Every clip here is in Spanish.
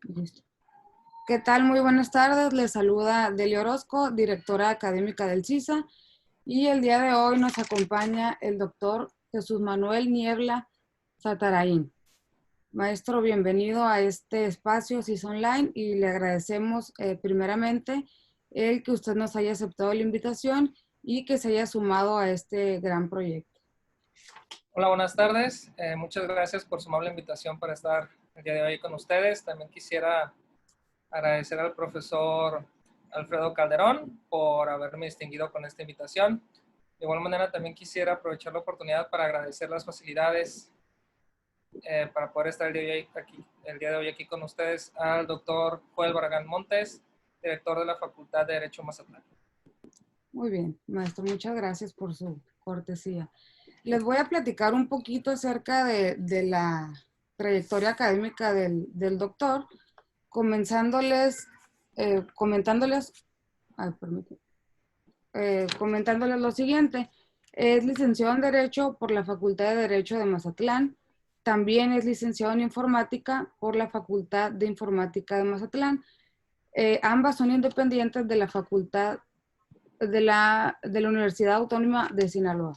Listo. ¿Qué tal? Muy buenas tardes. Les saluda Delia Orozco, directora académica del CISA. Y el día de hoy nos acompaña el doctor Jesús Manuel Niebla Zatarain. Maestro, bienvenido a este espacio CISA Online y le agradecemos primeramente el que usted nos haya aceptado la invitación y que se haya sumado a este gran proyecto. Hola, buenas tardes. Muchas gracias por su amable invitación para estar el día de hoy con ustedes. También quisiera agradecer al profesor Alfredo Calderón por haberme distinguido con esta invitación. De igual manera, también quisiera aprovechar la oportunidad para agradecer las facilidades para poder estar el día de hoy aquí con ustedes al doctor Joel Barragán Montes, director de la Facultad de Derecho Mazatlán. Muy bien, maestro, muchas gracias por su cortesía. Les voy a platicar un poquito acerca de la trayectoria académica del doctor, comentándoles lo siguiente. Es licenciado en Derecho por la Facultad de Derecho de Mazatlán. También es licenciado en Informática por la Facultad de Informática de Mazatlán. Ambas son independientes de la Facultad de la Universidad Autónoma de Sinaloa.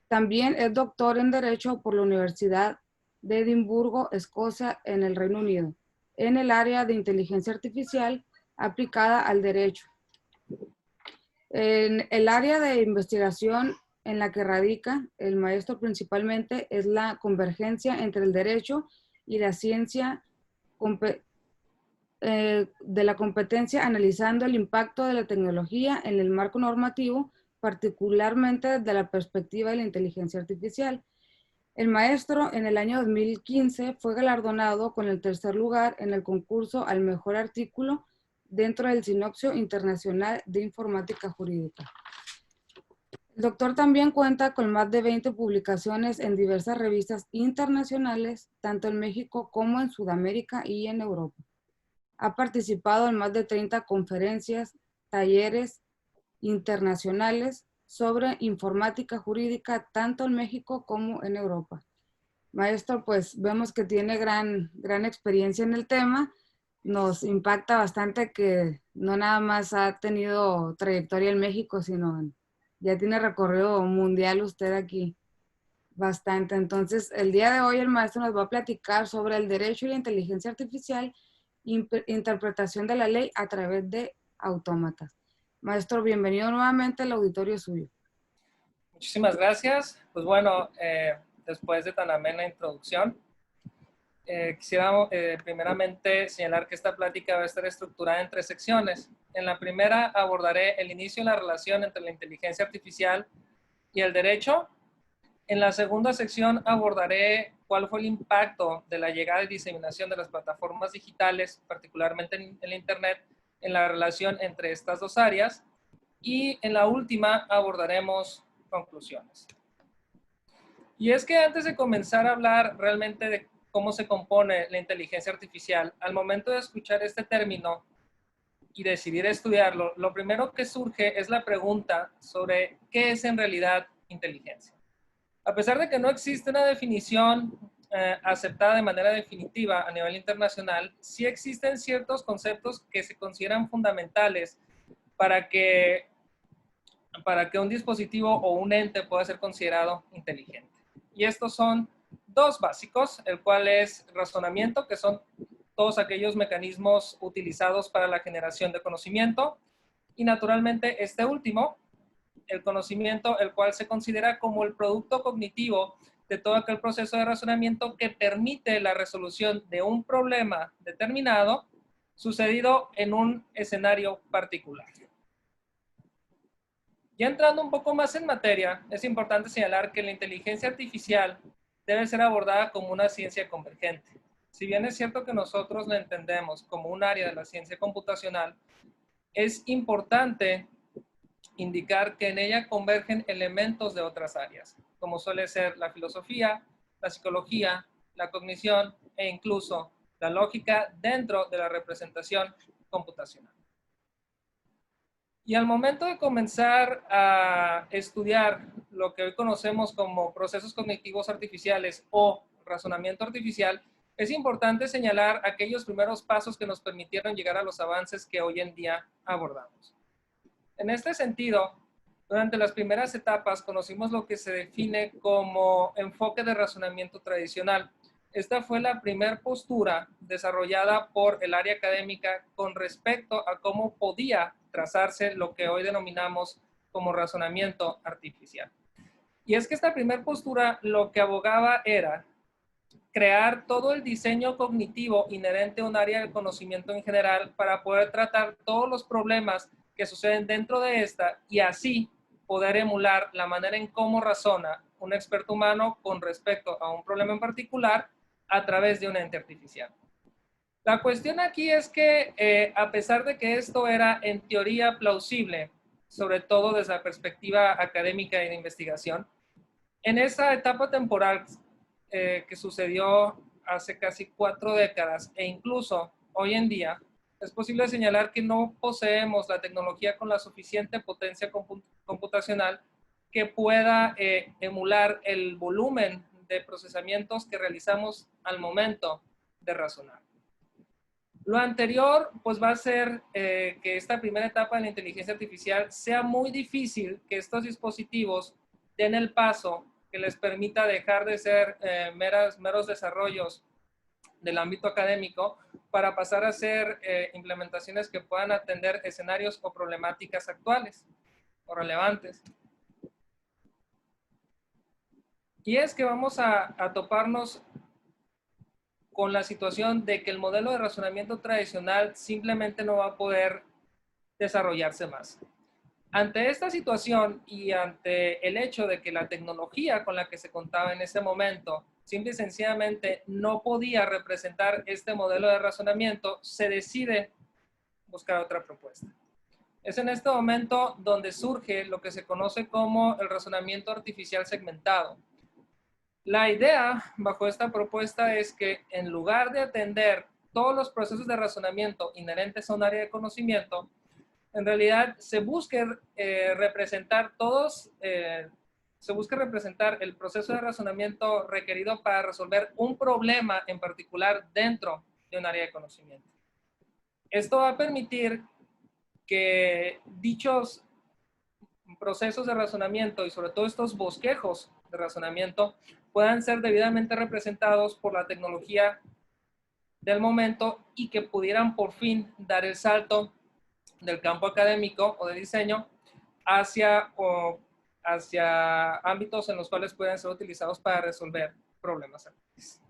También es doctor en Derecho por la Universidad de Edimburgo, Escocia, en el Reino Unido, en el área de inteligencia artificial aplicada al derecho. En el área de investigación en la que radica el maestro principalmente es la convergencia entre el derecho y la ciencia de la competencia, analizando el impacto de la tecnología en el marco normativo, particularmente desde la perspectiva de la inteligencia artificial. El maestro en el año 2015 fue galardonado con el tercer lugar en el concurso al mejor artículo dentro del Sinopsio Internacional de Informática Jurídica. El doctor también cuenta con más de 20 publicaciones en diversas revistas internacionales, tanto en México como en Sudamérica y en Europa. Ha participado en más de 30 conferencias, talleres internacionales sobre informática jurídica, tanto en México como en Europa. Maestro, pues vemos que tiene gran experiencia en el tema. Nos impacta bastante que no nada más ha tenido trayectoria en México, sino ya tiene recorrido mundial usted aquí bastante. Entonces, el día de hoy el maestro nos va a platicar sobre el derecho y la inteligencia artificial, interpretación de la ley a través de autómatas. Maestro, bienvenido nuevamente, el auditorio es suyo. Muchísimas gracias. Pues bueno, después de tan amena introducción, quisiera primeramente señalar que esta plática va a estar estructurada en 3 secciones. En la primera abordaré el inicio y la relación entre la inteligencia artificial y el derecho. En la segunda sección abordaré cuál fue el impacto de la llegada y diseminación de las plataformas digitales, particularmente en el Internet, en la relación entre estas dos áreas. Y en la última abordaremos conclusiones. Y es que antes de comenzar a hablar realmente de cómo se compone la inteligencia artificial, al momento de escuchar este término y decidir estudiarlo, lo primero que surge es la pregunta sobre qué es en realidad inteligencia. A pesar de que no existe una definición aceptada de manera definitiva a nivel internacional, sí existen ciertos conceptos que se consideran fundamentales para que un dispositivo o un ente pueda ser considerado inteligente. Y estos son 2 básicos, el cual es razonamiento, que son todos aquellos mecanismos utilizados para la generación de conocimiento, y naturalmente este último, el conocimiento, el cual se considera como el producto cognitivo de todo aquel proceso de razonamiento que permite la resolución de un problema determinado sucedido en un escenario particular. Ya entrando un poco más en materia, es importante señalar que la inteligencia artificial debe ser abordada como una ciencia convergente. Si bien es cierto que nosotros la entendemos como un área de la ciencia computacional, es importante indicar que en ella convergen elementos de otras áreas, como suele ser la filosofía, la psicología, la cognición e incluso la lógica dentro de la representación computacional. Y al momento de comenzar a estudiar lo que hoy conocemos como procesos cognitivos artificiales o razonamiento artificial, es importante señalar aquellos primeros pasos que nos permitieron llegar a los avances que hoy en día abordamos. En este sentido, durante las primeras etapas conocimos lo que se define como enfoque de razonamiento tradicional. Esta fue la primera postura desarrollada por el área académica con respecto a cómo podía trazarse lo que hoy denominamos como razonamiento artificial. Y es que esta primera postura lo que abogaba era crear todo el diseño cognitivo inherente a un área del conocimiento en general para poder tratar todos los problemas que suceden dentro de esta y así poder emular la manera en cómo razona un experto humano con respecto a un problema en particular a través de un ente artificial. La cuestión aquí es que a pesar de que esto era en teoría plausible, sobre todo desde la perspectiva académica y de investigación, en esa etapa temporal que sucedió hace casi 4 décadas e incluso hoy en día, es posible señalar que no poseemos la tecnología con la suficiente potencia computacional que pueda emular el volumen de procesamientos que realizamos al momento de razonar. Lo anterior, pues va a ser que esta primera etapa de la inteligencia artificial sea muy difícil que estos dispositivos den el paso que les permita dejar de ser meros desarrollos del ámbito académico para pasar a ser implementaciones que puedan atender escenarios o problemáticas actuales o relevantes. Y es que vamos a toparnos con la situación de que el modelo de razonamiento tradicional simplemente no va a poder desarrollarse más. Ante esta situación y ante el hecho de que la tecnología con la que se contaba en ese momento simple y sencillamente no podía representar este modelo de razonamiento, se decide buscar otra propuesta. Es en este momento donde surge lo que se conoce como el razonamiento artificial segmentado. La idea bajo esta propuesta es que en lugar de atender todos los procesos de razonamiento inherentes a un área de conocimiento, en realidad se busque representar el proceso de razonamiento requerido para resolver un problema en particular dentro de un área de conocimiento. Esto va a permitir que dichos procesos de razonamiento y sobre todo estos bosquejos de razonamiento puedan ser debidamente representados por la tecnología del momento y que pudieran por fin dar el salto del campo académico o de diseño hacia ámbitos en los cuales pueden ser utilizados para resolver problemas actuales.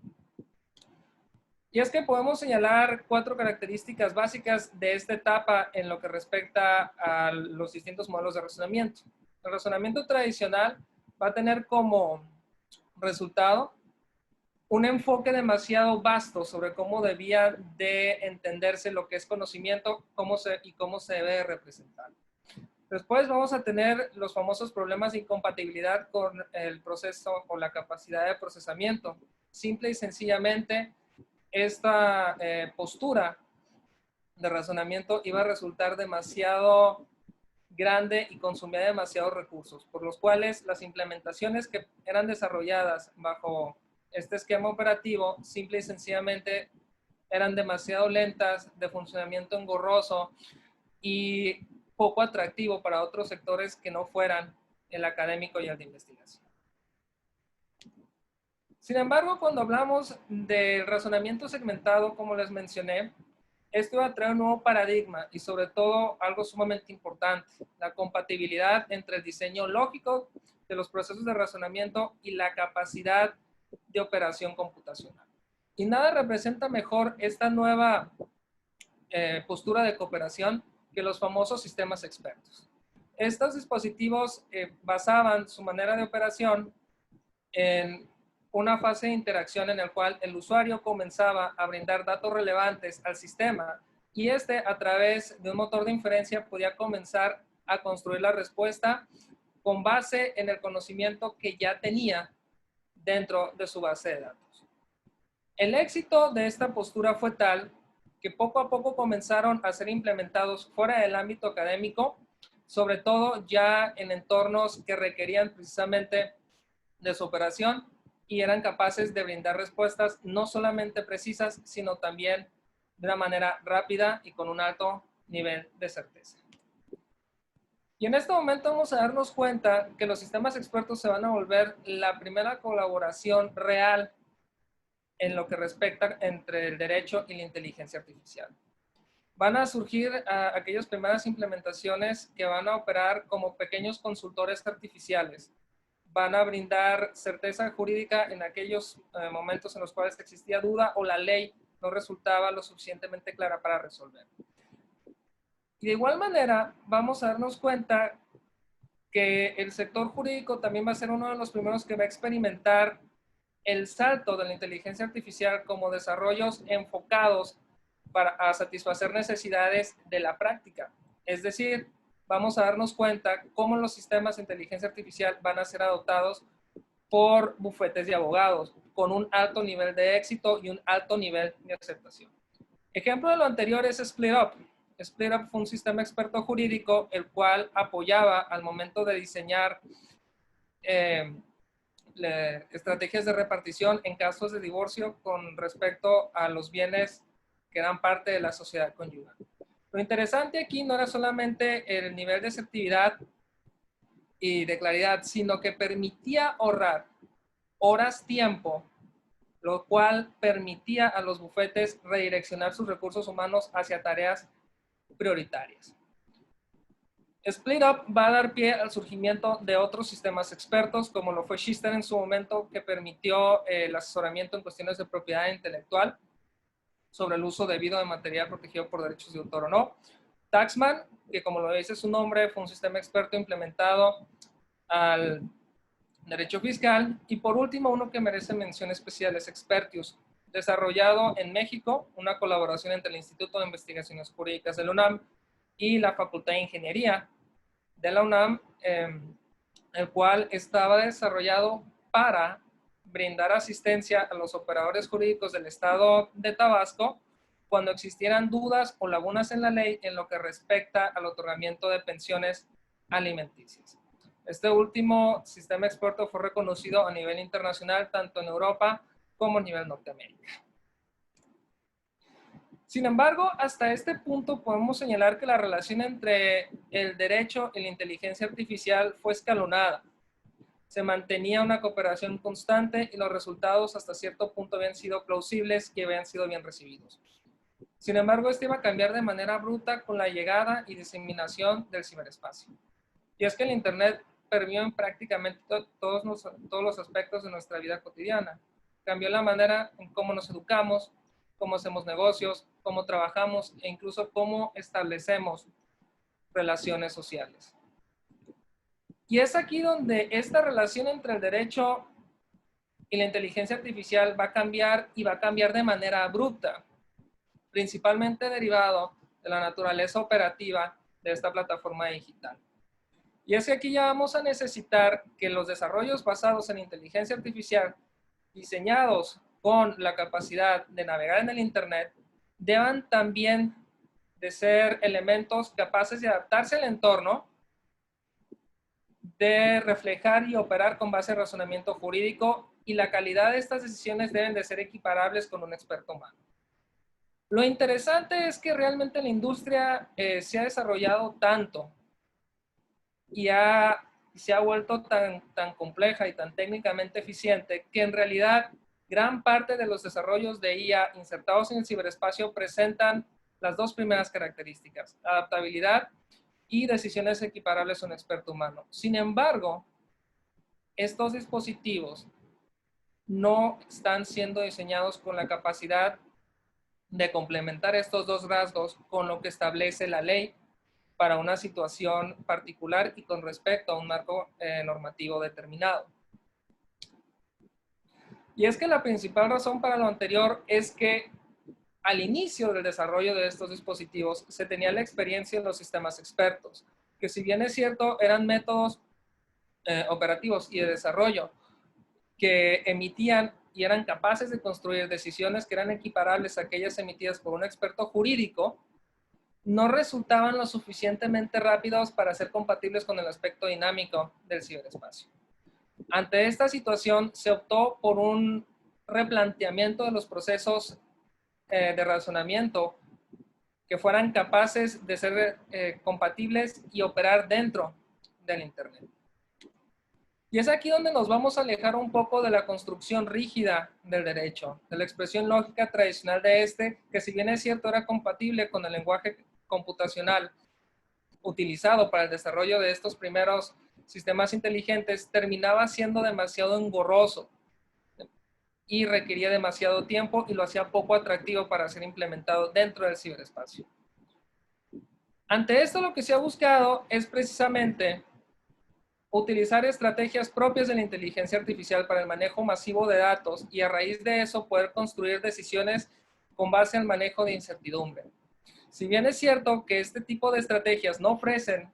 Y es que podemos señalar 4 características básicas de esta etapa en lo que respecta a los distintos modelos de razonamiento. El razonamiento tradicional va a tener como resultado un enfoque demasiado vasto sobre cómo debía de entenderse lo que es conocimiento y cómo se debe representar. Después vamos a tener los famosos problemas de incompatibilidad con el proceso o la capacidad de procesamiento. Simple y sencillamente, esta postura de razonamiento iba a resultar demasiado grande y consumía demasiados recursos, por los cuales las implementaciones que eran desarrolladas bajo este esquema operativo simple y sencillamente eran demasiado lentas, de funcionamiento engorroso y poco atractivo para otros sectores que no fueran el académico y el de investigación. Sin embargo, cuando hablamos del razonamiento segmentado, como les mencioné, esto va a traer un nuevo paradigma y sobre todo algo sumamente importante, la compatibilidad entre el diseño lógico de los procesos de razonamiento y la capacidad de operación computacional. Y nada representa mejor esta nueva postura de cooperación que los famosos sistemas expertos. Estos dispositivos basaban su manera de operación en una fase de interacción en la cual el usuario comenzaba a brindar datos relevantes al sistema y a través de un motor de inferencia podía comenzar a construir la respuesta con base en el conocimiento que ya tenía dentro de su base de datos. El éxito de esta postura fue tal que poco a poco comenzaron a ser implementados fuera del ámbito académico, sobre todo ya en entornos que requerían precisamente de su operación y eran capaces de brindar respuestas no solamente precisas, sino también de una manera rápida y con un alto nivel de certeza. Y en este momento vamos a darnos cuenta que los sistemas expertos se van a volver la primera colaboración real en lo que respecta entre el derecho y la inteligencia artificial. Van a surgir aquellas primeras implementaciones que van a operar como pequeños consultores artificiales. Van a brindar certeza jurídica en aquellos momentos en los cuales existía duda o la ley no resultaba lo suficientemente clara para resolver. Y de igual manera, vamos a darnos cuenta que el sector jurídico también va a ser uno de los primeros que va a experimentar el salto de la inteligencia artificial como desarrollos enfocados a satisfacer necesidades de la práctica. Es decir, vamos a darnos cuenta cómo los sistemas de inteligencia artificial van a ser adoptados por bufetes de abogados con un alto nivel de éxito y un alto nivel de aceptación. Ejemplo de lo anterior es SplitUp. SplitUp fue un sistema experto jurídico el cual apoyaba al momento de diseñar estrategias de repartición en casos de divorcio con respecto a los bienes que eran parte de la sociedad conyugal. Lo interesante aquí no era solamente el nivel de asertividad y de claridad, sino que permitía ahorrar horas tiempo, lo cual permitía a los bufetes redireccionar sus recursos humanos hacia tareas prioritarias. SplitUp va a dar pie al surgimiento de otros sistemas expertos, como lo fue Shisten en su momento, que permitió el asesoramiento en cuestiones de propiedad intelectual sobre el uso debido de material protegido por derechos de autor o no. Taxman, que como lo dice su nombre, fue un sistema experto implementado al derecho fiscal. Y por último, uno que merece mención especial es Expertius, desarrollado en México, una colaboración entre el Instituto de Investigaciones Jurídicas de la UNAM y la Facultad de Ingeniería de la UNAM, el cual estaba desarrollado para brindar asistencia a los operadores jurídicos del estado de Tabasco cuando existieran dudas o lagunas en la ley en lo que respecta al otorgamiento de pensiones alimenticias. Este último sistema experto fue reconocido a nivel internacional, tanto en Europa como a nivel Norteamérica. Sin embargo, hasta este punto podemos señalar que la relación entre el derecho y la inteligencia artificial fue escalonada. Se mantenía una cooperación constante y los resultados hasta cierto punto habían sido plausibles y habían sido bien recibidos. Sin embargo, esto iba a cambiar de manera bruta con la llegada y diseminación del ciberespacio. Y es que el Internet permeó en prácticamente todos los aspectos de nuestra vida cotidiana. Cambió la manera en cómo nos educamos, cómo hacemos negocios, cómo trabajamos e incluso cómo establecemos relaciones sociales. Y es aquí donde esta relación entre el derecho y la inteligencia artificial va a cambiar y va a cambiar de manera abrupta, principalmente derivado de la naturaleza operativa de esta plataforma digital. Y es que aquí ya vamos a necesitar que los desarrollos basados en inteligencia artificial, diseñados con la capacidad de navegar en el Internet, deban también de ser elementos capaces de adaptarse al entorno, de reflejar y operar con base en razonamiento jurídico, y la calidad de estas decisiones deben de ser equiparables con un experto humano. Lo interesante es que realmente la industria se ha desarrollado tanto y se ha vuelto tan compleja y tan técnicamente eficiente que en realidad gran parte de los desarrollos de IA insertados en el ciberespacio presentan las dos primeras características: adaptabilidad y decisiones equiparables a un experto humano. Sin embargo, estos dispositivos no están siendo diseñados con la capacidad de complementar estos dos rasgos con lo que establece la ley para una situación particular y con respecto a un marco normativo determinado. Y es que la principal razón para lo anterior es que al inicio del desarrollo de estos dispositivos se tenía la experiencia en los sistemas expertos, que si bien es cierto eran métodos operativos y de desarrollo que emitían y eran capaces de construir decisiones que eran equiparables a aquellas emitidas por un experto jurídico, no resultaban lo suficientemente rápidos para ser compatibles con el aspecto dinámico del ciberespacio. Ante esta situación, se optó por un replanteamiento de los procesos de razonamiento que fueran capaces de ser compatibles y operar dentro del Internet. Y es aquí donde nos vamos a alejar un poco de la construcción rígida del derecho, de la expresión lógica tradicional de este, que si bien es cierto era compatible con el lenguaje computacional utilizado para el desarrollo de estos primeros sistemas inteligentes, terminaba siendo demasiado engorroso y requería demasiado tiempo y lo hacía poco atractivo para ser implementado dentro del ciberespacio. Ante esto, lo que se ha buscado es precisamente utilizar estrategias propias de la inteligencia artificial para el manejo masivo de datos y a raíz de eso poder construir decisiones con base al manejo de incertidumbre. Si bien es cierto que este tipo de estrategias no ofrecen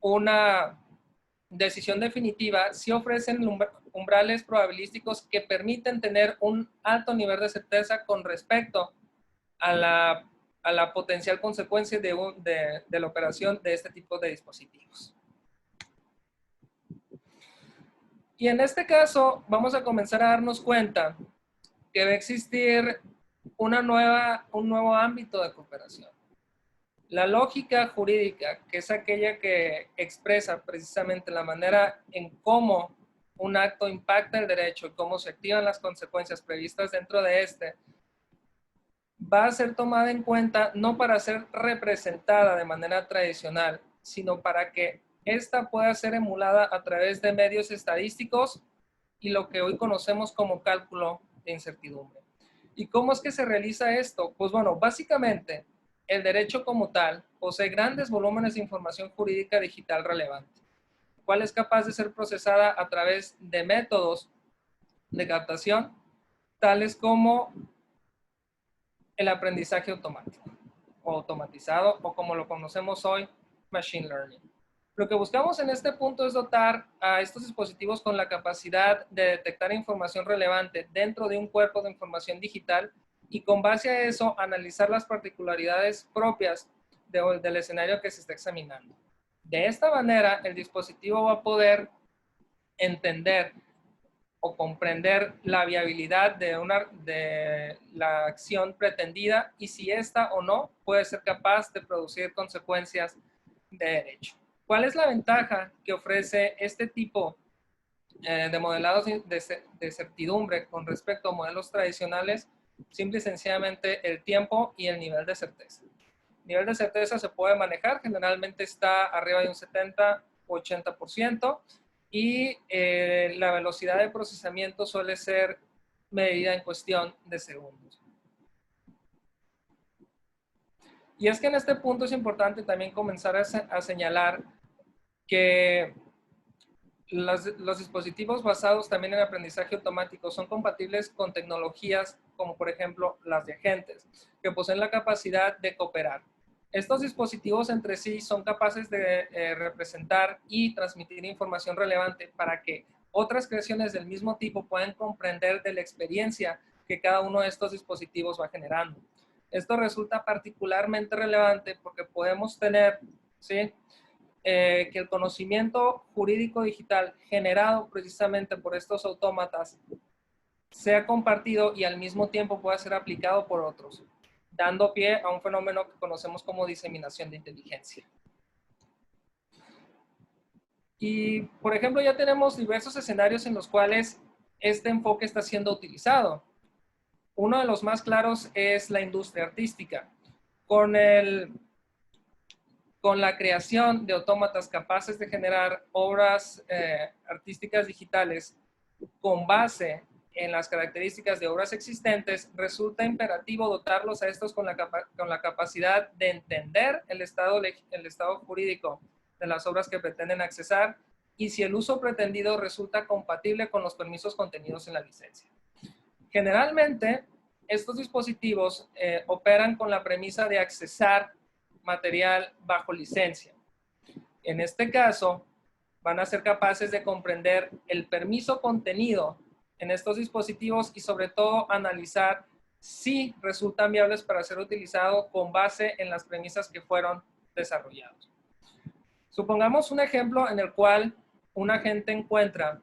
una decisión definitiva, sí ofrecen umbrales probabilísticos que permiten tener un alto nivel de certeza con respecto a la potencial consecuencia de la operación de este tipo de dispositivos. Y en este caso vamos a comenzar a darnos cuenta que va a existir un nuevo ámbito de cooperación. La lógica jurídica, que es aquella que expresa precisamente la manera en cómo un acto impacta el derecho y cómo se activan las consecuencias previstas dentro de este, va a ser tomada en cuenta no para ser representada de manera tradicional, sino para que esta pueda ser emulada a través de medios estadísticos y lo que hoy conocemos como cálculo de incertidumbre. ¿Y cómo es que se realiza esto? Pues bueno, básicamente el derecho como tal posee grandes volúmenes de información jurídica digital relevante, cual es capaz de ser procesada a través de métodos de captación, tales como el aprendizaje automático o automatizado, o como lo conocemos hoy, machine learning. Lo que buscamos en este punto es dotar a estos dispositivos con la capacidad de detectar información relevante dentro de un cuerpo de información digital y con base a eso analizar las particularidades propias del escenario que se está examinando. De esta manera, el dispositivo va a poder entender o comprender la viabilidad de la acción pretendida y si esta o no puede ser capaz de producir consecuencias de derecho. ¿Cuál es la ventaja que ofrece este tipo de modelados de certidumbre con respecto a modelos tradicionales? Simple y sencillamente el tiempo y el nivel de certeza. El nivel de certeza se puede manejar, generalmente está arriba de un 70-80%, y la velocidad de procesamiento suele ser medida en cuestión de segundos. Y es que en este punto es importante también comenzar a señalar que los dispositivos basados también en aprendizaje automático son compatibles con tecnologías como por ejemplo las de agentes, que poseen la capacidad de cooperar. Estos dispositivos entre sí son capaces de representar y transmitir información relevante para que otras creaciones del mismo tipo puedan comprender de la experiencia que cada uno de estos dispositivos va generando. Esto resulta particularmente relevante porque podemos tener, ¿sí?, que el conocimiento jurídico digital generado precisamente por estos autómatas sea compartido y al mismo tiempo pueda ser aplicado por otros, dando pie a un fenómeno que conocemos como diseminación de inteligencia. Y, por ejemplo, ya tenemos diversos escenarios en los cuales este enfoque está siendo utilizado. Uno de los más claros es la industria artística. Con la creación de autómatas capaces de generar obras artísticas digitales con base en las características de obras existentes, resulta imperativo dotarlos a estos con la capacidad de entender el estado jurídico de las obras que pretenden accesar y si el uso pretendido resulta compatible con los permisos contenidos en la licencia. Generalmente, estos dispositivos operan con la premisa de accesar material bajo licencia. En este caso, van a ser capaces de comprender el permiso contenido en estos dispositivos y sobre todo analizar si resultan viables para ser utilizados con base en las premisas que fueron desarrollados. Supongamos un ejemplo en el cual un agente encuentra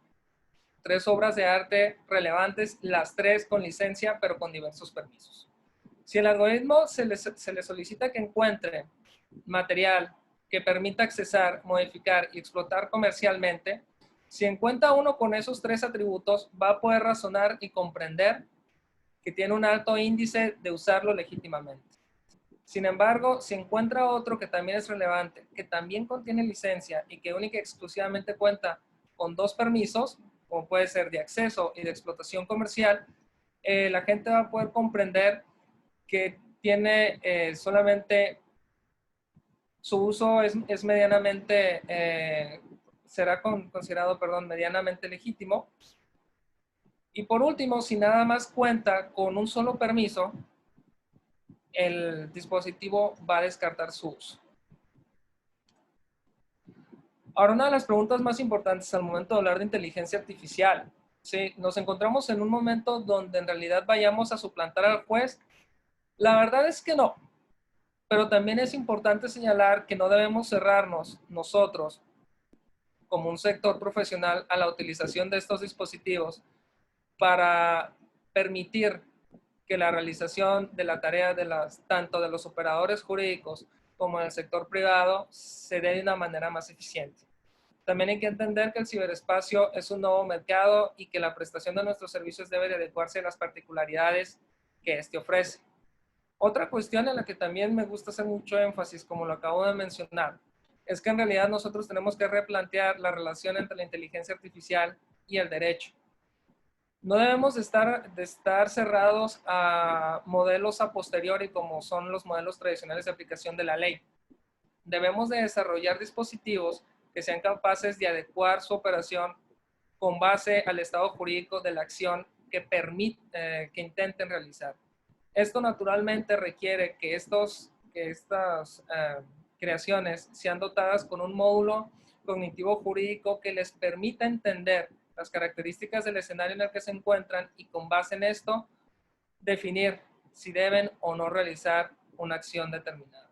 3 obras de arte relevantes, las 3 con licencia, pero con diversos permisos. Si el algoritmo se le solicita que encuentre material que permita accesar, modificar y explotar comercialmente, si encuentra uno con esos 3 atributos, va a poder razonar y comprender que tiene un alto índice de usarlo legítimamente. Sin embargo, si encuentra otro que también es relevante, que también contiene licencia y que única y exclusivamente cuenta con 2 permisos, como puede ser de acceso y de explotación comercial, la gente va a poder comprender que tiene solamente su uso es medianamente, será considerado, medianamente legítimo. Y por último, si nada más cuenta con un solo permiso, el dispositivo va a descartar su uso. Ahora, una de las preguntas más importantes al momento de hablar de inteligencia artificial, ¿sí? Nos encontramos en un momento donde en realidad vayamos a suplantar al juez. La verdad es que no, pero también es importante señalar que no debemos cerrarnos nosotros como un sector profesional a la utilización de estos dispositivos para permitir que la realización de la tarea tanto de los operadores jurídicos como del sector privado se dé de una manera más eficiente. También hay que entender que el ciberespacio es un nuevo mercado y que la prestación de nuestros servicios debe de adecuarse a las particularidades que éste ofrece. Otra cuestión en la que también me gusta hacer mucho énfasis, como lo acabo de mencionar, es que en realidad nosotros tenemos que replantear la relación entre la inteligencia artificial y el derecho. No debemos de estar cerrados a modelos a posteriori como son los modelos tradicionales de aplicación de la ley. Debemos de desarrollar dispositivos que sean capaces de adecuar su operación con base al estado jurídico de la acción que intenten realizar. Esto naturalmente requiere que estas creaciones sean dotadas con un módulo cognitivo jurídico que les permita entender las características del escenario en el que se encuentran y con base en esto definir si deben o no realizar una acción determinada.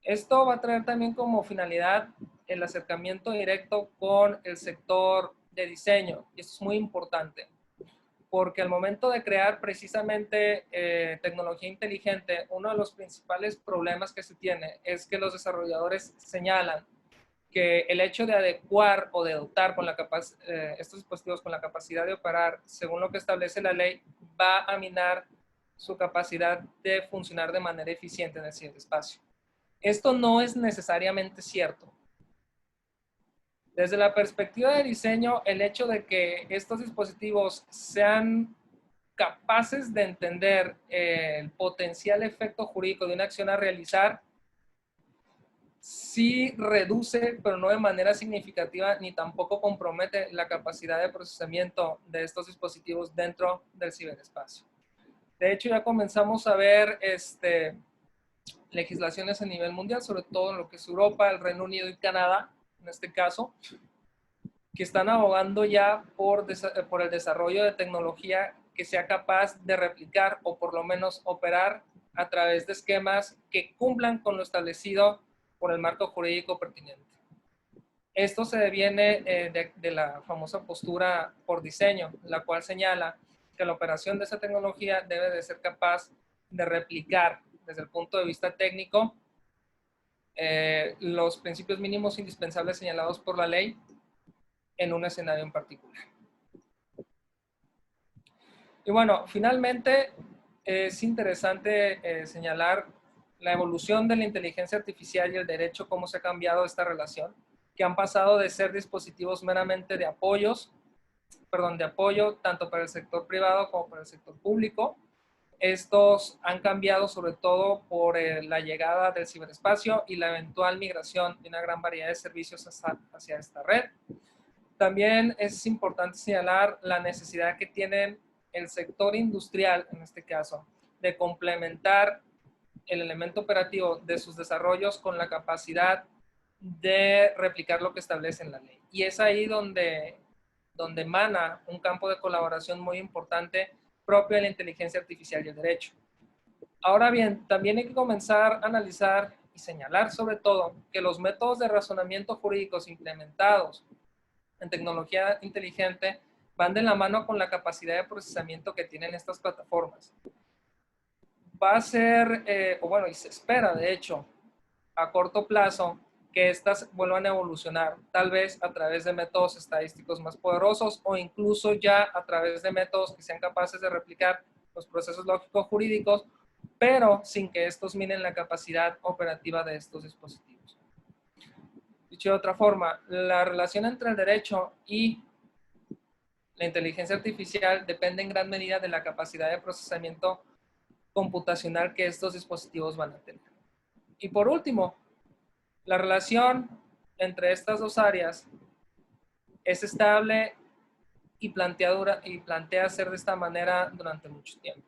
Esto va a traer también como finalidad el acercamiento directo con el sector de diseño, y esto es muy importante, porque al momento de crear precisamente tecnología inteligente, uno de los principales problemas que se tiene es que los desarrolladores señalan que el hecho de adecuar o de dotar con estos dispositivos con la capacidad de operar según lo que establece la ley va a minar su capacidad de funcionar de manera eficiente en el ciberespacio. Esto no es necesariamente cierto. Desde la perspectiva de diseño, el hecho de que estos dispositivos sean capaces de entender el potencial efecto jurídico de una acción a realizar, sí reduce, pero no de manera significativa, ni tampoco compromete la capacidad de procesamiento de estos dispositivos dentro del ciberespacio. De hecho, ya comenzamos a ver legislaciones a nivel mundial, sobre todo en lo que es Europa, el Reino Unido y Canadá, en este caso, que están abogando ya por el desarrollo de tecnología que sea capaz de replicar o por lo menos operar a través de esquemas que cumplan con lo establecido por el marco jurídico pertinente. Esto se deviene de la famosa postura por diseño, la cual señala que la operación de esa tecnología debe de ser capaz de replicar desde el punto de vista técnico los principios mínimos indispensables señalados por la ley en un escenario en particular. Y bueno, finalmente es interesante señalar la evolución de la inteligencia artificial y el derecho, cómo se ha cambiado esta relación, que han pasado de ser dispositivos meramente de apoyo tanto para el sector privado como para el sector público. Estos han cambiado sobre todo por la llegada del ciberespacio y la eventual migración de una gran variedad de servicios hacia esta red. También es importante señalar la necesidad que tienen el sector industrial, en este caso, de complementar el elemento operativo de sus desarrollos con la capacidad de replicar lo que establece en la ley. Y es ahí donde emana un campo de colaboración muy importante propio de la inteligencia artificial y el derecho. Ahora bien, también hay que comenzar a analizar y señalar sobre todo que los métodos de razonamiento jurídicos implementados en tecnología inteligente van de la mano con la capacidad de procesamiento que tienen estas plataformas. Va a ser, o bueno, y se espera de hecho, a corto plazo, que estas vuelvan a evolucionar, tal vez a través de métodos estadísticos más poderosos o incluso ya a través de métodos que sean capaces de replicar los procesos lógicos jurídicos, pero sin que estos minen la capacidad operativa de estos dispositivos. Dicho de otra forma, la relación entre el derecho y la inteligencia artificial depende en gran medida de la capacidad de procesamiento computacional que estos dispositivos van a tener. Y por último, la relación entre estas dos áreas es estable y plantea ser de esta manera durante mucho tiempo.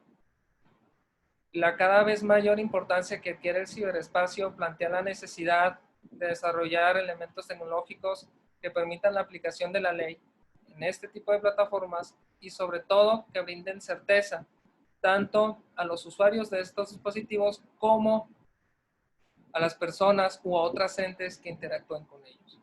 La cada vez mayor importancia que adquiere el ciberespacio plantea la necesidad de desarrollar elementos tecnológicos que permitan la aplicación de la ley en este tipo de plataformas y sobre todo que brinden certeza tanto a los usuarios de estos dispositivos como a las personas u otras entes que interactúen con ellos.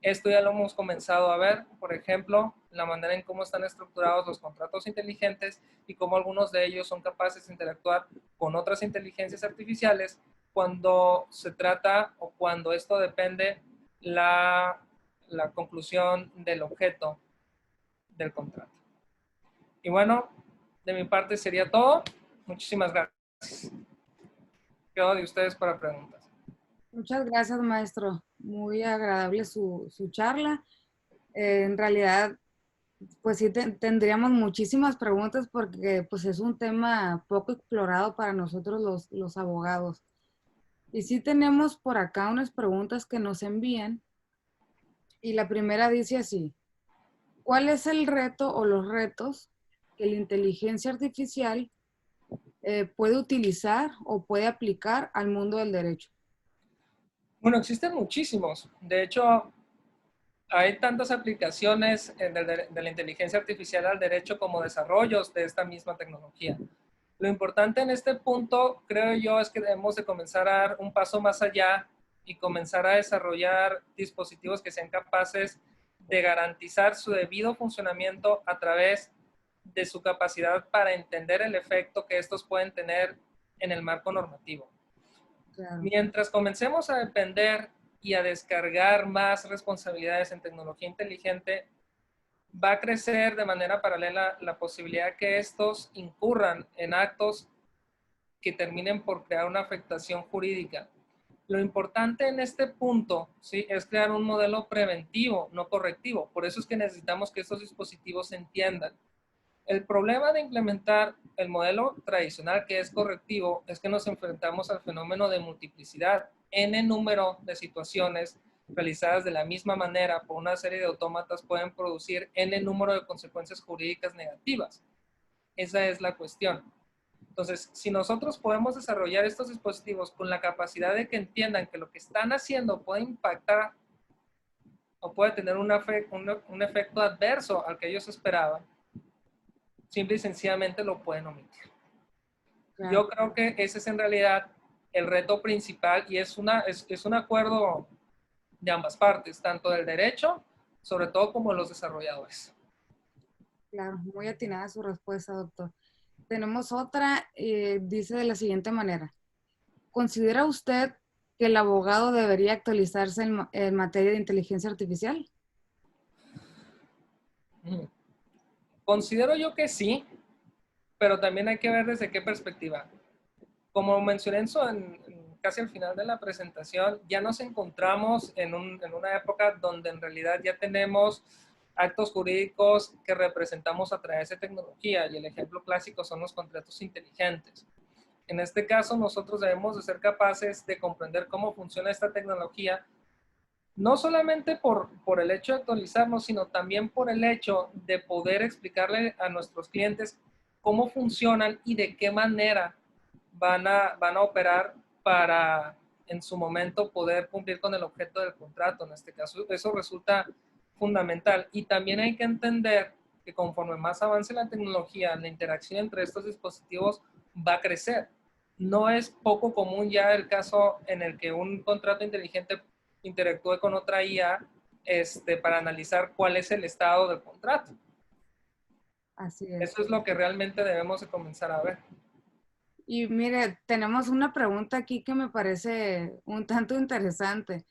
Esto ya lo hemos comenzado a ver, por ejemplo, la manera en cómo están estructurados los contratos inteligentes y cómo algunos de ellos son capaces de interactuar con otras inteligencias artificiales cuando se trata o cuando esto depende la conclusión del objeto del contrato. Y bueno, de mi parte sería todo. Muchísimas gracias. Quedo de ustedes para preguntas. Muchas gracias, maestro. Muy agradable su charla. En realidad, pues sí, tendríamos muchísimas preguntas porque pues es un tema poco explorado para nosotros los abogados. Y sí tenemos por acá unas preguntas que nos envían. Y la primera dice así: ¿cuál es el reto o los retos que la inteligencia artificial puede utilizar o puede aplicar al mundo del derecho? Bueno, existen muchísimos. De hecho, hay tantas aplicaciones de la inteligencia artificial al derecho como desarrollos de esta misma tecnología. Lo importante en este punto, creo yo, es que debemos de comenzar a dar un paso más allá y comenzar a desarrollar dispositivos que sean capaces de garantizar su debido funcionamiento a través de su capacidad para entender el efecto que estos pueden tener en el marco normativo. Claro. Mientras comencemos a depender y a descargar más responsabilidades en tecnología inteligente, va a crecer de manera paralela la posibilidad que estos incurran en actos que terminen por crear una afectación jurídica. Lo importante en este punto, ¿sí?, es crear un modelo preventivo, no correctivo. Por eso es que necesitamos que estos dispositivos se entiendan. El problema de implementar el modelo tradicional que es correctivo es que nos enfrentamos al fenómeno de multiplicidad. N número de situaciones realizadas de la misma manera por una serie de autómatas pueden producir N número de consecuencias jurídicas negativas. Esa es la cuestión. Entonces, si nosotros podemos desarrollar estos dispositivos con la capacidad de que entiendan que lo que están haciendo puede impactar o puede tener un efecto adverso al que ellos esperaban, simple y sencillamente lo pueden omitir. Claro. Yo creo que ese es en realidad el reto principal y es un acuerdo de ambas partes, tanto del derecho, sobre todo como de los desarrolladores. Claro, muy atinada su respuesta, doctor. Tenemos otra, dice de la siguiente manera: ¿considera usted que el abogado debería actualizarse en materia de inteligencia artificial? Considero yo que sí, pero también hay que ver desde qué perspectiva. Como mencioné casi al final de la presentación, ya nos encontramos en una época donde en realidad ya tenemos actos jurídicos que representamos a través de tecnología y el ejemplo clásico son los contratos inteligentes. En este caso, nosotros debemos de ser capaces de comprender cómo funciona esta tecnología, no solamente por el hecho de actualizarnos, sino también por el hecho de poder explicarle a nuestros clientes cómo funcionan y de qué manera van a operar para en su momento poder cumplir con el objeto del contrato. En este caso, eso resulta fundamental. Y también hay que entender que conforme más avance la tecnología, la interacción entre estos dispositivos va a crecer. No es poco común ya el caso en el que un contrato inteligente interactúe con otra IA para analizar cuál es el estado del contrato. Así es. Eso es lo que realmente debemos de comenzar a ver. Y mire, tenemos una pregunta aquí que me parece un tanto interesante,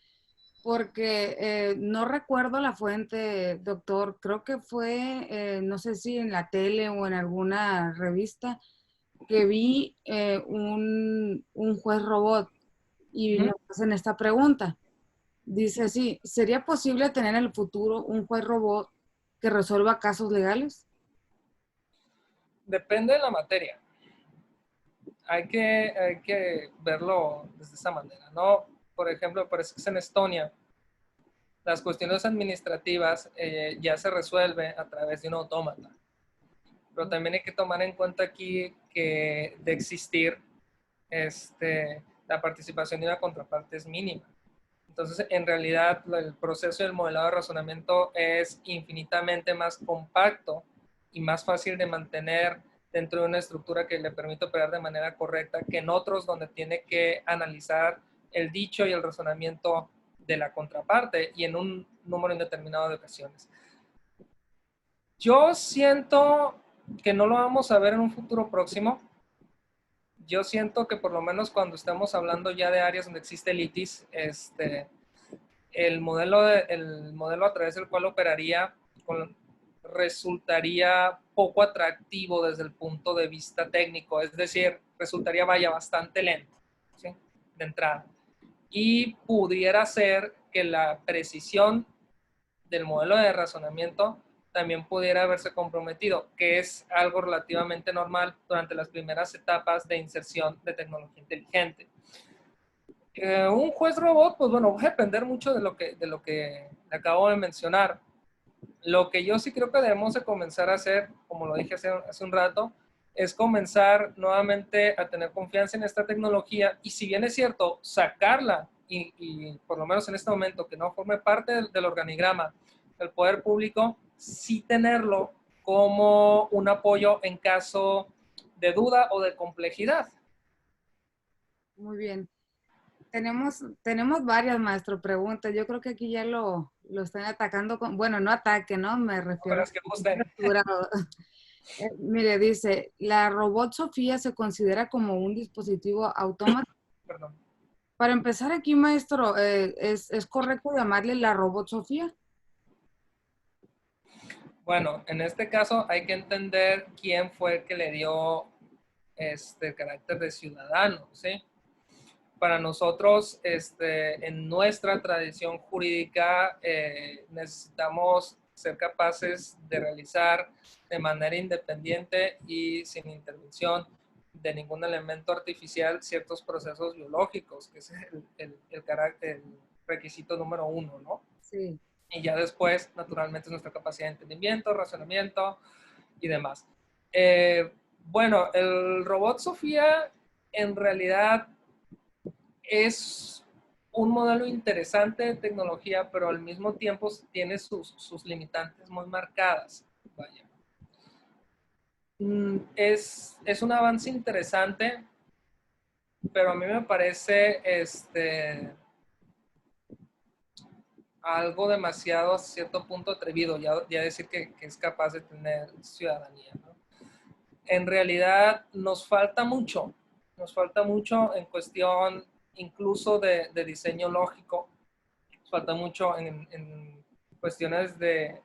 porque no recuerdo la fuente, doctor, creo que fue, no sé si en la tele o en alguna revista, que vi un juez robot y nos hacen esta pregunta. Dice así, ¿sería posible tener en el futuro un juez robot que resuelva casos legales? Depende de la materia. Hay que verlo desde esa manera, ¿no? Por ejemplo, parece que es en Estonia. Las cuestiones administrativas ya se resuelven a través de un autómata. Pero también hay que tomar en cuenta aquí que de existir, la participación de una contraparte es mínima. Entonces, en realidad, el proceso del modelado de razonamiento es infinitamente más compacto y más fácil de mantener dentro de una estructura que le permite operar de manera correcta que en otros donde tiene que analizar el dicho y el razonamiento de la contraparte y en un número indeterminado de ocasiones. Yo siento que no lo vamos a ver en un futuro próximo. Yo siento que por lo menos cuando estamos hablando ya de áreas donde existe litis, el modelo a través del cual operaría resultaría poco atractivo desde el punto de vista técnico, es decir, resultaría, vaya, bastante lento, ¿sí? De entrada. Y pudiera ser que la precisión del modelo de razonamiento también pudiera haberse comprometido, que es algo relativamente normal durante las primeras etapas de inserción de tecnología inteligente. Un juez robot, pues bueno, va a depender mucho de lo que acabo de mencionar. Lo que yo sí creo que debemos de comenzar a hacer, como lo dije hace un rato, es comenzar nuevamente a tener confianza en esta tecnología y si bien es cierto, sacarla y por lo menos en este momento que no forme parte del organigrama del poder público, sí tenerlo como un apoyo en caso de duda o de complejidad. Muy bien. Tenemos varias, maestro, preguntas. Yo creo que aquí ya lo están atacando con, bueno, no ataque, ¿no? Me Con refiero las que gusten. a mire, dice, ¿la robot Sofía se considera como un dispositivo autómata? Perdón. Para empezar aquí, maestro, ¿es correcto llamarle la robot Sofía? Bueno, en este caso hay que entender quién fue el que le dio este carácter de ciudadano, ¿sí? Para nosotros, en nuestra tradición jurídica, necesitamos ser capaces de realizar de manera independiente y sin intervención de ningún elemento artificial ciertos procesos biológicos, que es el requisito número uno, ¿no? Sí. Y ya después, naturalmente, es nuestra capacidad de entendimiento, razonamiento y demás. Eh, bueno, el robot Sofía en realidad es un modelo interesante de tecnología, pero al mismo tiempo tiene sus limitantes muy marcadas. Vaya. Es un avance interesante, pero a mí me parece algo demasiado a cierto punto atrevido, ya decir que es capaz de tener ciudadanía, ¿no? En realidad nos falta mucho en cuestión incluso de diseño lógico, nos falta mucho en cuestiones de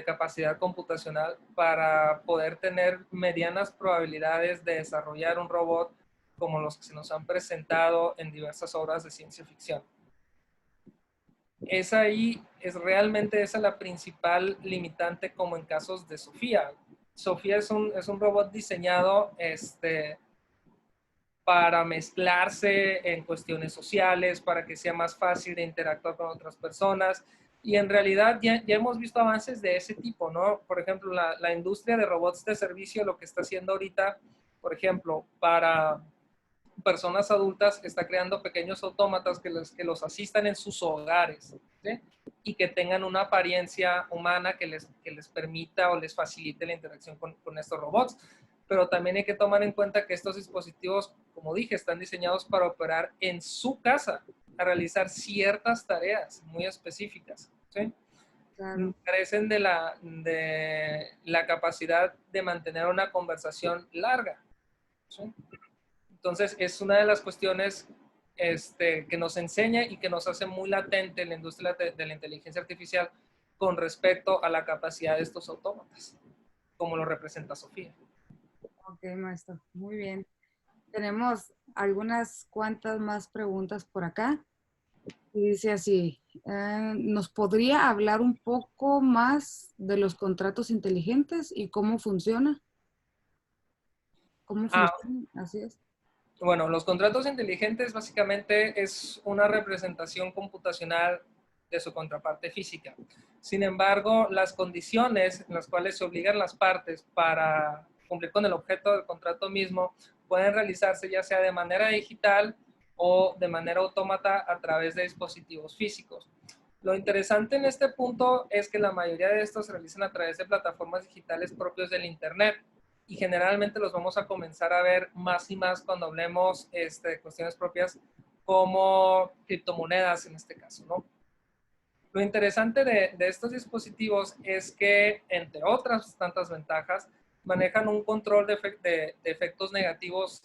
capacidad computacional para poder tener medianas probabilidades de desarrollar un robot como los que se nos han presentado en diversas obras de ciencia ficción. Es realmente esa la principal limitante como en casos de Sofía. Sofía es un robot diseñado para mezclarse en cuestiones sociales, para que sea más fácil de interactuar con otras personas. Y en realidad ya hemos visto avances de ese tipo, ¿no? Por ejemplo, la industria de robots de servicio lo que está haciendo ahorita, por ejemplo, para personas adultas está creando pequeños autómatas que los asistan en sus hogares, ¿sí? Y que tengan una apariencia humana que les permita o les facilite la interacción con estos robots. Pero también hay que tomar en cuenta que estos dispositivos, como dije, están diseñados para operar en su casa, a realizar ciertas tareas muy específicas, ¿sí? Claro. carecen de la capacidad de mantener una conversación larga, ¿sí? Entonces, es una de las cuestiones que nos enseña y que nos hace muy latente en la industria de la inteligencia artificial con respecto a la capacidad de estos autómatas, como lo representa Sofía. Ok, maestro. Muy bien. Tenemos algunas cuantas más preguntas por acá. Y dice así, ¿nos podría hablar un poco más de los contratos inteligentes y cómo funciona? ¿Cómo Ah, funciona? Así es. bueno, los contratos inteligentes básicamente es una representación computacional de su contraparte física. Sin embargo, las condiciones en las cuales se obligan las partes para cumplir con el objeto del contrato mismo pueden realizarse ya sea de manera digital o de manera autómata a través de dispositivos físicos. Lo interesante en este punto es que la mayoría de estos se realizan a través de plataformas digitales propios del Internet y generalmente los vamos a comenzar a ver más y más cuando hablemos de cuestiones propias como criptomonedas en este caso, ¿no? Lo interesante de estos dispositivos es que, entre otras tantas ventajas, manejan un control de efectos negativos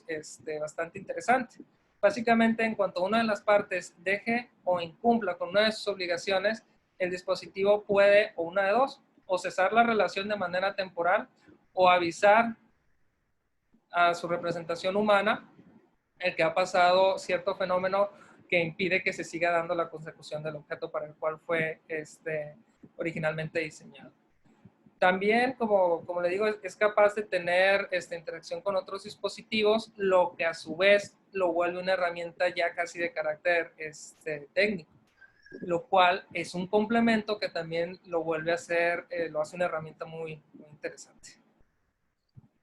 bastante interesante. Básicamente, en cuanto una de las partes deje o incumpla con una de sus obligaciones, el dispositivo puede, o una de dos, o cesar la relación de manera temporal o avisar a su representación humana el que ha pasado cierto fenómeno que impide que se siga dando la consecución del objeto para el cual fue originalmente diseñado. También, como le digo, es capaz de tener interacción con otros dispositivos, lo que a su vez lo vuelve una herramienta ya casi de carácter técnico, lo cual es un complemento que también lo vuelve a hacer, lo hace una herramienta muy, muy interesante.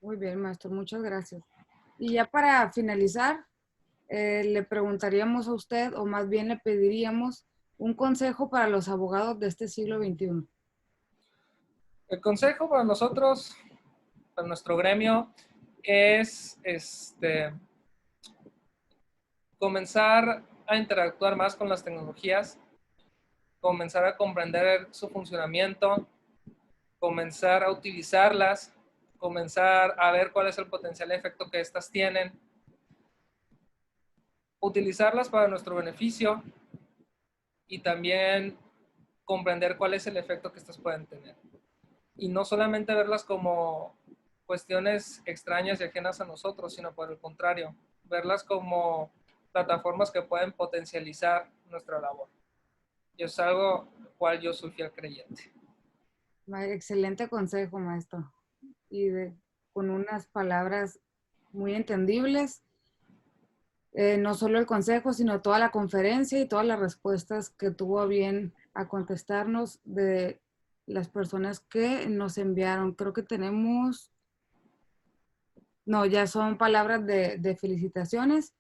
Muy bien, maestro. Muchas gracias. Y ya para finalizar, le preguntaríamos a usted, o más bien le pediríamos un consejo para los abogados de este siglo XXI. El consejo para nosotros, para nuestro gremio, es comenzar a interactuar más con las tecnologías, comenzar a comprender su funcionamiento, comenzar a utilizarlas, comenzar a ver cuál es el potencial efecto que éstas tienen, utilizarlas para nuestro beneficio y también comprender cuál es el efecto que éstas pueden tener. Y no solamente verlas como cuestiones extrañas y ajenas a nosotros, sino por el contrario, verlas como plataformas que pueden potencializar nuestra labor. Y es algo cual yo soy fiel creyente. Excelente consejo, maestro. Y con unas palabras muy entendibles. No solo el consejo, sino toda la conferencia y todas las respuestas que tuvo a bien a contestarnos de las personas que nos enviaron. Creo que tenemos, no, ya son palabras de felicitaciones.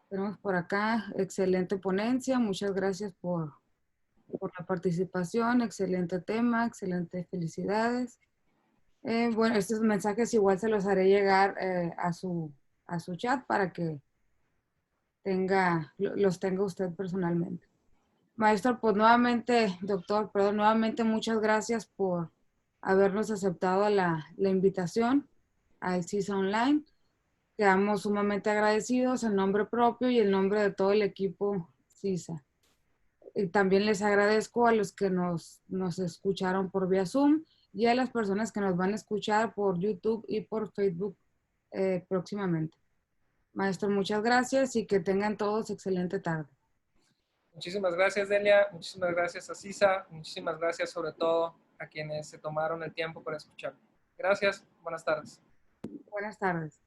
Tenemos por acá, excelente ponencia, muchas gracias por la participación, excelente tema, excelente felicidades. Bueno, estos mensajes igual se los haré llegar a su chat para que los tenga usted personalmente. Maestro, pues nuevamente, doctor, perdón, nuevamente muchas gracias por habernos aceptado la invitación al CISA Online. Quedamos sumamente agradecidos en nombre propio y en nombre de todo el equipo CISA. Y también les agradezco a los que nos escucharon por vía Zoom y a las personas que nos van a escuchar por YouTube y por Facebook próximamente. Maestro, muchas gracias y que tengan todos excelente tarde. Muchísimas gracias, Delia. Muchísimas gracias a Cisa. Muchísimas gracias sobre todo a quienes se tomaron el tiempo para escuchar. Gracias. Buenas tardes. Buenas tardes.